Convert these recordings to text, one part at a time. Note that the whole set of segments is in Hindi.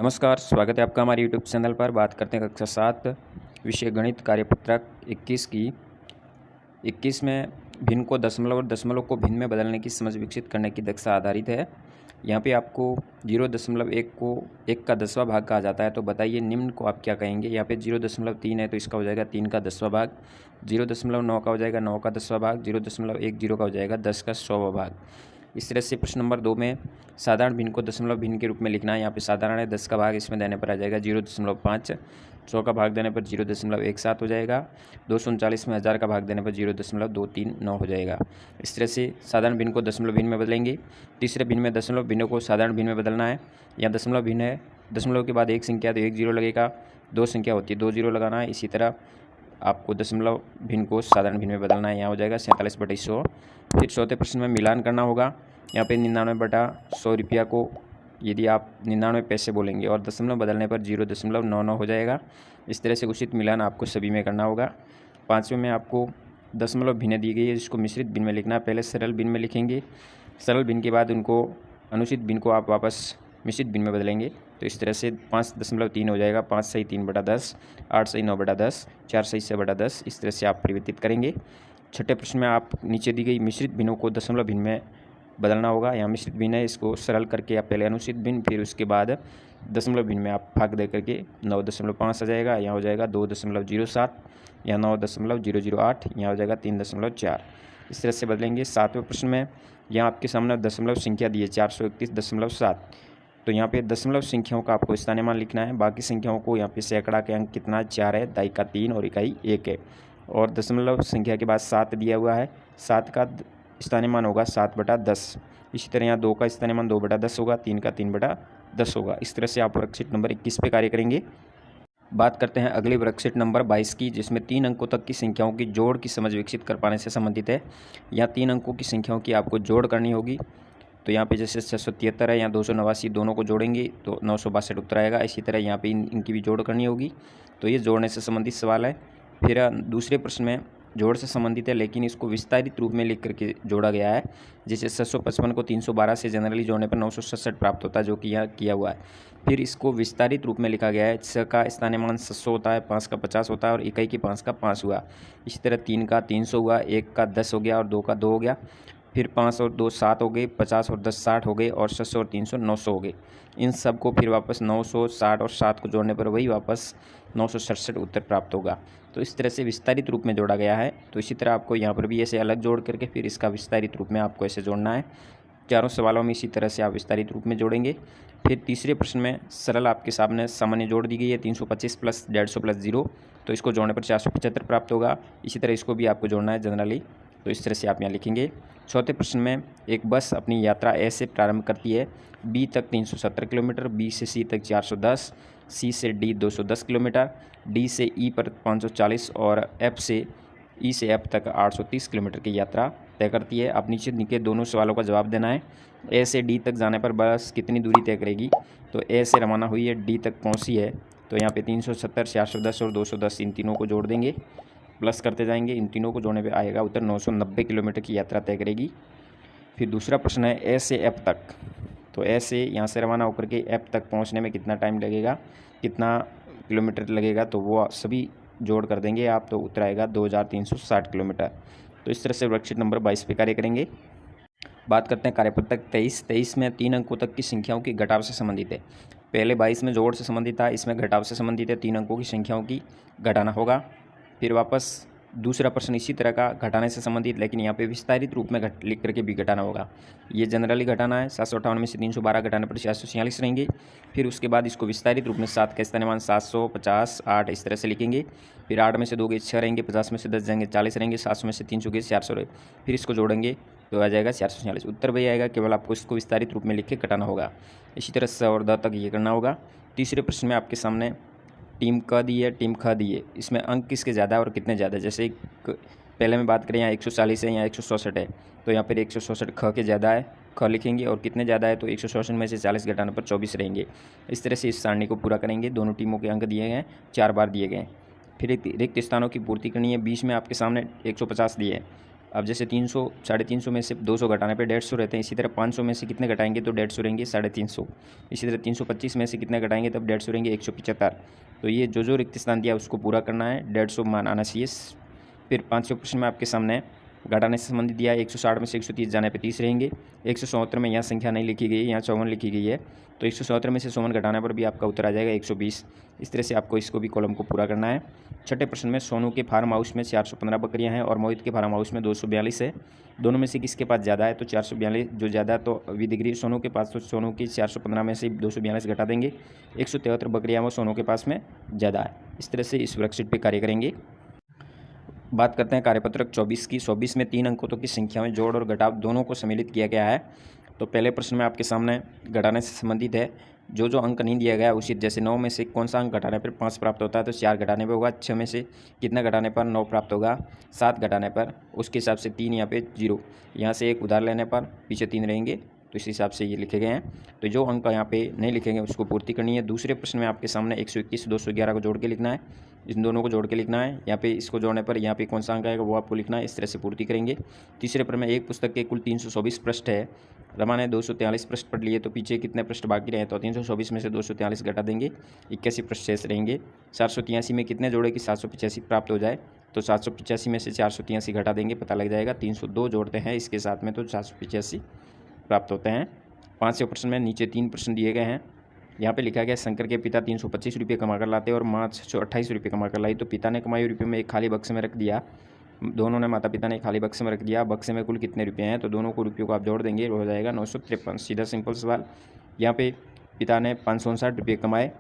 नमस्कार, स्वागत है आपका हमारे यूट्यूब चैनल पर। बात करते हैं कक्षा 7 विषय गणित कार्यपत्रक 21 की। 21 में भिन्न को दशमलव और दशमलव को भिन्न में बदलने की समझ विकसित करने की दक्षता आधारित है। यहाँ पे आपको 0.1 को 1 का 10वां भाग कहा जाता है, तो बताइए निम्न को आप क्या कहेंगे। यहाँ पे 0.3 है तो इसका हो जाएगा 3 का 10वां भाग। 0.9 का हो जाएगा 9 का 10वां भाग। 0.10 का हो जाएगा 10 का 100वां भाग। इस तरह से प्रश्न नंबर 2 में साधारण भिन्न को दशमलव भिन्न के रूप में लिखना है। यहाँ पे साधारण है, 10 का भाग इसमें देने पर आ जाएगा 0.5, 100 का भाग देने पर 0.17 हो जाएगा, 239 में 1000 का भाग देने पर 0.239 हो जाएगा। इस तरह से साधारण भिन्न को दशमलव भिन्न में बदलेंगे। तीसरे भिन्न में दशमलव भिन्न को साधारण भिन्न में बदलना है। यहाँ दशमलव भिन्न है, दशमलव के बाद एक संख्या तो एक जीरो लगेगा, दो संख्या होती है दो जीरो लगाना है। इसी तरह आपको दशमलव भिन्न को साधारण भिन्न में बदलना है। यहाँ हो जाएगा 47/100। फिर चौथे प्रश्न में मिलान करना होगा। यहाँ पे 99/100 रुपया को यदि आप 99 पैसे बोलेंगे और दशमलव बदलने पर 0.99 हो जाएगा। इस तरह से उचित मिलान आपको सभी में करना होगा। पाँचवें में आपको दशमलव भिन्न दी गई है जिसको मिश्रित भिन्न में लिखना है। पहले सरल भिन्न में लिखेंगे, सरल भिन्न के बाद उनको अनुचित भिन्न को आप वापस मिश्रित भिन्न में बदलेंगे। तो इस तरह से 5.3 हो जाएगा, 5 सही 3/10, 8 सही 9/10, 4 सही 6/10। इस तरह से आप परिवर्तित करेंगे। छठे प्रश्न में आप नीचे दी गई मिश्रित भिन्नों को दशमलव भिन्न में बदलना होगा। यहाँ मिश्रित भिन्न है, इसको सरल करके आप पहले अनुचित भिन्न, फिर उसके बाद दशमलव भिन्न में आप भाग दे करके 9.5 आ जाएगा। यहाँ हो जाएगा 2.07, यहाँ 9.008, यहाँ हो जाएगा 3.4। इस तरह से बदलेंगे। सातवें प्रश्न में यहाँ आपके सामने दशमलव संख्या दी है 431.7। तो यहाँ पे दशमलव संख्याओं का आपको स्थानीयमान लिखना है। बाकी संख्याओं को यहाँ पे सैकड़ा के अंक कितना है, 4 है, दाई का 3 और इकाई 1 है। और दशमलव संख्या के बाद 7 दिया हुआ है, 7 का स्थानीयमान होगा 7/10। इसी तरह यहाँ 2 का स्थानीयमान 2/10 होगा, 3 का 3/10 होगा। इस तरह से आप वर्कशीट नंबर 21 पे कार्य करेंगे। बात करते हैं अगली वर्कशीट नंबर 22 की, जिसमें 3 अंकों तक की संख्याओं की जोड़ की समझ विकसित कर पाने से संबंधित है। यहाँ 3 अंकों की संख्याओं की आपको जोड़ करनी होगी। तो यहाँ पे जैसे 673 है, यहाँ 289, दोनों को जोड़ेंगे तो 962 उत्तर आएगा। इसी तरह यहाँ पे इनकी भी जोड़ करनी होगी। तो ये जोड़ने से संबंधित सवाल है। फिर दूसरे प्रश्न में जोड़ से संबंधित है, लेकिन इसको विस्तारित रूप में लिख करके जोड़ा गया है। जैसे 655 को 312 से जनरली जोड़ने पर 967 प्राप्त होता है, जो कि यहाँ किया हुआ है। फिर इसको विस्तारित रूप में लिखा गया है। 6 का स्थानीयमान 700 होता है, 5 का 50 होता है और इकाई की 5 का 5 हुआ। इसी तरह 3 का 300 हुआ, 1 का 10 हो गया और 2 का 2 हो गया। फिर 5 और 2 7 हो गए, 50 और 10 60 हो गए और 600 और 300 900 हो गए। इन सब को फिर वापस 900, 60 और 7 को जोड़ने पर वही वापस 967 उत्तर प्राप्त होगा। तो इस तरह से विस्तारित रूप में जोड़ा गया है। तो इसी तरह आपको यहाँ पर भी ऐसे अलग जोड़ करके फिर इसका विस्तारित रूप में आपको ऐसे जोड़ना है। चारों सवालों में इसी तरह से आप विस्तारित रूप में जोड़ेंगे। फिर तीसरे प्रश्न में सरल आपके सामने सामान्य जोड़ दी गई है 325 + 150 + 0। तो इसको जोड़ने पर 475 प्राप्त होगा। इसी तरह इसको भी आपको जोड़ना है जनरली। तो इस तरह से आप यहाँ लिखेंगे। चौथे प्रश्न में एक बस अपनी यात्रा ए से प्रारंभ करती है, बी तक 370 किलोमीटर, बी से सी तक 410, सी से डी 210 किलोमीटर, डी से ई पर 540 और एफ से ई से एफ तक 830 किलोमीटर की यात्रा तय करती है। अब नीचे लिखे दोनों सवालों का जवाब देना है। ए से डी तक जाने पर बस कितनी दूरी तय करेगी। तो ए से रवाना हुई है, डी तक पहुंची है, तो यहाँ पे 370, 410 और 210 इन तीनों को जोड़ देंगे, प्लस करते जाएंगे। इन तीनों को जोड़ने पे आएगा उत्तर 990 किलोमीटर की यात्रा तय करेगी। फिर दूसरा प्रश्न है ए से एफ तक। तो ए से यहाँ से रवाना होकर के एफ तक पहुँचने में कितना टाइम लगेगा, कितना किलोमीटर लगेगा, तो वो सभी जोड़ कर देंगे आप, तो उत्तर आएगा 2360 किलोमीटर। तो इस तरह से वर्कशीट नंबर 22 पे कार्य करेंगे। बात करते हैं कार्यपत्रक 23 में 3 अंकों तक की संख्याओं की घटाव से संबंधित है। पहले 22 में जोड़ से संबंधित था, इसमें घटाव से संबंधित है। 3 अंकों की संख्याओं की घटाना होगा। फिर वापस दूसरा प्रश्न इसी तरह का घटाने से संबंधित, लेकिन यहाँ पे विस्तारित रूप में लिख करके भी घटाना होगा। ये जनरली घटाना है। 758 में से 312 घटाने पर 446 रहेंगे। फिर उसके बाद इसको विस्तारित रूप में 7 का स्थानीयमान 700, 50, 8 इस तरह से लिखेंगे। फिर 8 में से 2 गए 6 रहेंगे, 50 में से 10 जाएंगे 40 रहेंगे, 700 में से 300 गए 400 रहे। फिर इसको जोड़ेंगे तो आ जाएगा 446। उत्तर वही आएगा, केवल आपको इसको विस्तारित रूप में लिख के घटाना होगा। इसी तरह से और द तक ये करना होगा। तीसरे प्रश्न में आपके सामने टीम क दी है, टीम ख दी है। इसमें अंक किसके ज़्यादा और कितने ज़्यादा। जैसे पहले में बात करें, यहाँ 140 है, यहाँ 164 है, तो यहाँ पर 164 ख के ज़्यादा है, ख लिखेंगे। और कितने ज़्यादा है, तो 164 में से 40 घटाने पर 24 रहेंगे। इस तरह से इस सारणी को पूरा करेंगे। दोनों टीमों के अंक दिए गए हैं, 4 बार दिए गए हैं। फिर रिक्त स्थानों की पूर्ति करनी है। 20 में आपके सामने 150 दिए हैं। अब जैसे 300 350 में से 200 घटाने पे 150 रहते हैं, इसी तरह 500 में से कितने घटाएंगे तो 150 रहेंगे 350। इसी तरह 325 में से कितने घटाएंगे तब 150 रहेंगे 175। तो ये जो रिक्त स्थान दिया उसको पूरा करना है, 150 मान आना चाहिए। फिर 500 प्रश्न में आपके सामने घटाने से संबंधित दिया है, 160 में से 130 जाने पे 30 रहेंगे। 174 में यहाँ संख्या नहीं लिखी गई है, यहाँ 54 लिखी गई है, तो 174 में से 54 घटाने पर भी आपका उत्तर आ जाएगा 120। इस तरह से आपको इसको भी कॉलम को पूरा करना है। छठे प्रश्न में सोनू के फार्म हाउस में 415 बकरियां हैं और मोहित के फार्म हाउस में 242 है, दोनों में से किसके पास ज़्यादा है तो 442 जो ज़्यादा, तो विधिग्री सोनू के पास, तो सोनू की 415 में से 242 घटा देंगे, 173 बकरियां वो सोनू के पास में ज़्यादा है। इस तरह से इस वर्कशीट पर कार्य करेंगे। बात करते हैं कार्यपत्रक 24 की। 24 में 3 अंकों तक की संख्या में जोड़ और घटाव दोनों को सम्मिलित किया गया है। तो पहले प्रश्न में आपके सामने घटाने से संबंधित है, जो अंक नहीं दिया गया उसी, जैसे 9 में से कौन सा अंक घटाने पर 5 प्राप्त होता है तो 4 घटाने पर होगा। 6 में से कितना घटाने पर 9 प्राप्त होगा, 7 घटाने पर, उसके हिसाब से 3 यहाँ पे 0, यहाँ से 1 उधार लेने पर पीछे 3 रहेंगे, तो इस हिसाब से ये लिखे गए हैं। तो जो अंक यहाँ पे नहीं लिखेंगे उसको पूर्ति करनी है। दूसरे प्रश्न में आपके सामने 121 211 को जोड़ के लिखना है, इन दोनों को जोड़ के लिखना है। यहाँ पे इसको जोड़ने पर यहाँ पे कौन सा अंक आएगा वो आपको लिखना है, इस तरह से पूर्ति करेंगे। तीसरे प्रश्न में एक पुस्तक के कुल 324 पृष्ठ है, रमा ने 243 पृष्ठ पढ़ लिए, तो पीछे कितने पृष्ठ बाकी रहे तो 324 में से 243 घटा देंगे, 81 पृष्ठ शेष रहेंगे। 483 में कितने जोड़े कि 785 प्राप्त हो जाए तो 785 में से 483 घटा देंगे, पता लग जाएगा। 302 जोड़ते हैं इसके साथ में तो 485 प्राप्त होते हैं। 5वें प्रश्न में नीचे 3 प्रश्न दिए गए हैं। यहाँ पे लिखा गया शंकर के पिता 325 रुपये कमा कर लाते और माँ 628 रुपये कमा कर लाई, तो पिता ने कमाए रुपये में एक खाली बक्से में रख दिया, दोनों ने माता पिता ने खाली बक्से में रख दिया। बक्से में कुल कितने रुपये हैं तो दोनों को रुपयों को आप जोड़ देंगे, हो जाएगा 953। सीधा सिंपल सवाल। यहाँ पे पिता ने 559 रुपये कमाए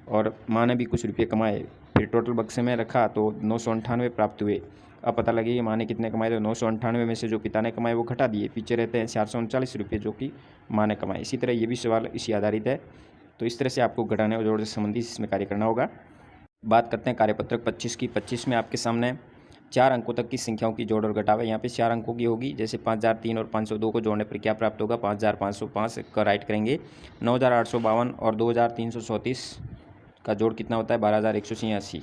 और माँ ने भी कुछ रुपये कमाए, फिर टोटल बक्से में रखा तो 998 प्राप्त हुए। अब पता लगे माँ ने कितने कमाए तो 998 में से जो पिता ने कमाए वो घटा दिए, पीछे रहते हैं 439 रुपये जो कि माँ ने कमाए। इसी तरह ये भी सवाल इसी आधारित है, तो इस तरह से आपको घटाने और जोड़ से संबंधित इसमें कार्य करना होगा। बात करते हैं कार्यपत्रक 25 की। 25 में आपके सामने 4 अंकों तक की संख्याओं की जोड़ और घटाव है। यहाँ पे 4 अंकों की होगी, जैसे 5003 और 502 को जोड़ने पर क्या प्राप्त होगा 5505 का राइट करेंगे। 9852 और 2334 का जोड़ कितना होता है 12186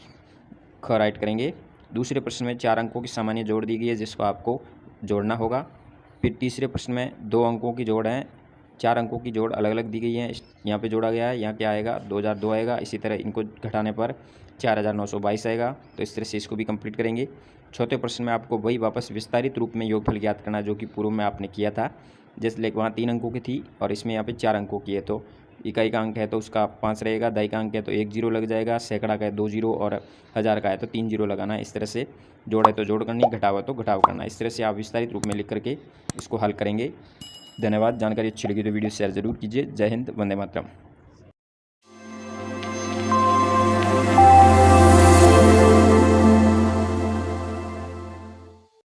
का राइट करेंगे। दूसरे प्रश्न में 4 अंकों की सामान्य जोड़ दी गई है जिसको आपको जोड़ना होगा। फिर तीसरे प्रश्न में 2 अंकों की जोड़ है, 4 अंकों की जोड़ अलग अलग दी गई है, यहाँ पे जोड़ा गया है, यहाँ क्या आएगा 2002 आएगा। इसी तरह इनको घटाने पर 4922 आएगा, तो इस तरह से इसको भी कंप्लीट करेंगे। चौथे प्रश्न में आपको वही वापस विस्तारित रूप में योगफल ज्ञात करना जो कि पूर्व में आपने किया था, जैसे वहाँ 3 अंकों की थी और इसमें यहाँ पे 4 अंकों की है, तो इकाई का अंक है तो उसका 5 रहेगा, दहाई का अंक है तो 1 0 लग जाएगा, सैकड़ा का है 2 0 और 1000 का है तो 3 0 लगाना है। इस तरह से जोड़ है तो जोड़ करनी, घटाव है तो घटाव करना। इस तरह से आप विस्तारित रूप में लिख करके इसको हल करेंगे। धन्यवाद। जानकारी अच्छी लगी तो वीडियो शेयर जरूर कीजिए। जय हिंद, वंदे मातरम।